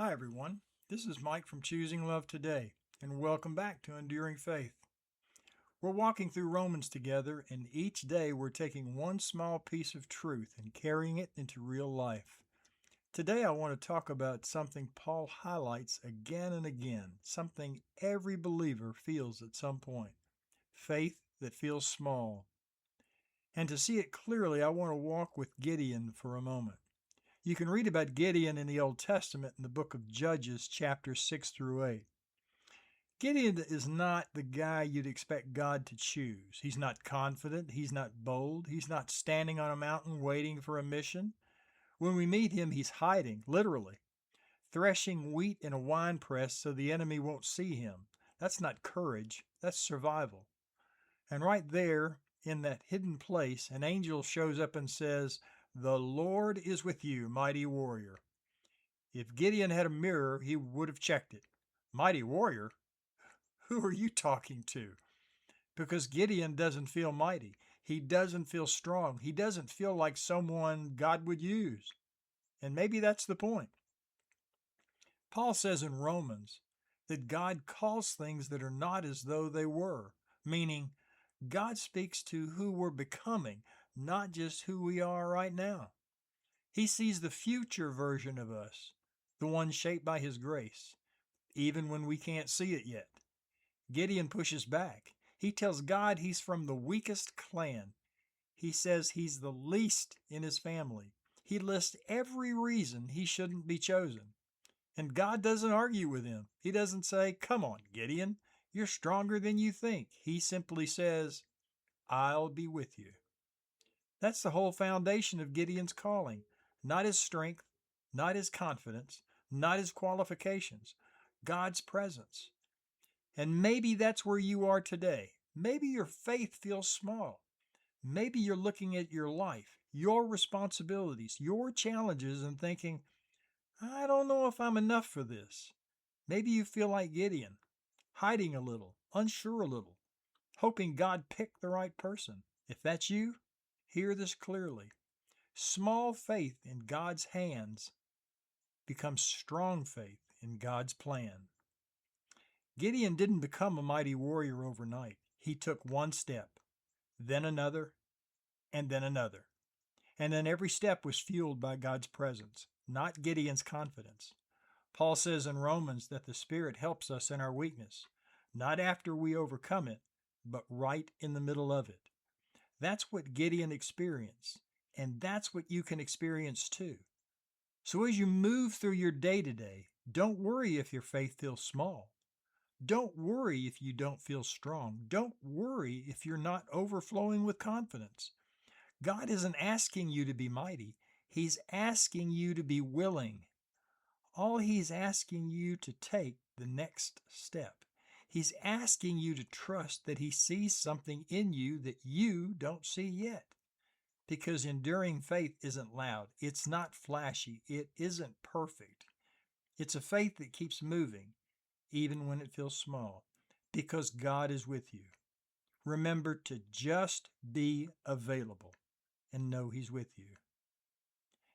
Hi, everyone. This is Mike from Choosing Love Today, and welcome back to Enduring Faith. We're walking through Romans together, and each day we're taking one small piece of truth and carrying it into real life. Today I want to talk about something Paul highlights again and again, something every believer feels at some point: faith that feels small. And to see it clearly, I want to walk with Gideon for a moment. You can read about Gideon in the Old Testament in the book of Judges, chapters 6 through 8. Gideon is not the guy you'd expect God to choose. He's not confident. He's not bold. He's not standing on a mountain waiting for a mission. When we meet him, he's hiding, literally, threshing wheat in a wine press so the enemy won't see him. That's not courage. That's survival. And right there, in that hidden place, an angel shows up and says, "The Lord is with you, mighty warrior." If Gideon had a mirror, he would have checked it. Mighty warrior? Who are you talking to? Because Gideon doesn't feel mighty. He doesn't feel strong. He doesn't feel like someone God would use. And maybe that's the point. Paul says in Romans that God calls things that are not as though they were, meaning God speaks to who we're becoming, not just who we are right now. He sees the future version of us, the one shaped by His grace, even when we can't see it yet. Gideon pushes back. He tells God he's from the weakest clan. He says he's the least in his family. He lists every reason he shouldn't be chosen. And God doesn't argue with him. He doesn't say, "Come on, Gideon, you're stronger than you think." He simply says, "I'll be with you." That's the whole foundation of Gideon's calling. Not his strength, not his confidence, not his qualifications, God's presence. And maybe that's where you are today. Maybe your faith feels small. Maybe you're looking at your life, your responsibilities, your challenges, and thinking, "I don't know if I'm enough for this." Maybe you feel like Gideon, hiding a little, unsure a little, hoping God picked the right person. If that's you, hear this clearly. Small faith in God's hands becomes strong faith in God's plan. Gideon didn't become a mighty warrior overnight. He took one step, then another, and then another. And then every step was fueled by God's presence, not Gideon's confidence. Paul says in Romans that the Spirit helps us in our weakness, not after we overcome it, but right in the middle of it. That's what Gideon experienced, and that's what you can experience too. So as you move through your day to day, don't worry if your faith feels small. Don't worry if you don't feel strong. Don't worry if you're not overflowing with confidence. God isn't asking you to be mighty. He's asking you to be willing. All He's asking you to take the next step. He's asking you to trust that He sees something in you that you don't see yet. Because enduring faith isn't loud. It's not flashy. It isn't perfect. It's a faith that keeps moving, even when it feels small, because God is with you. Remember to just be available and know He's with you.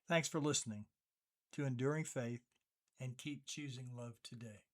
Thanks for listening to Enduring Faith, and keep choosing love today.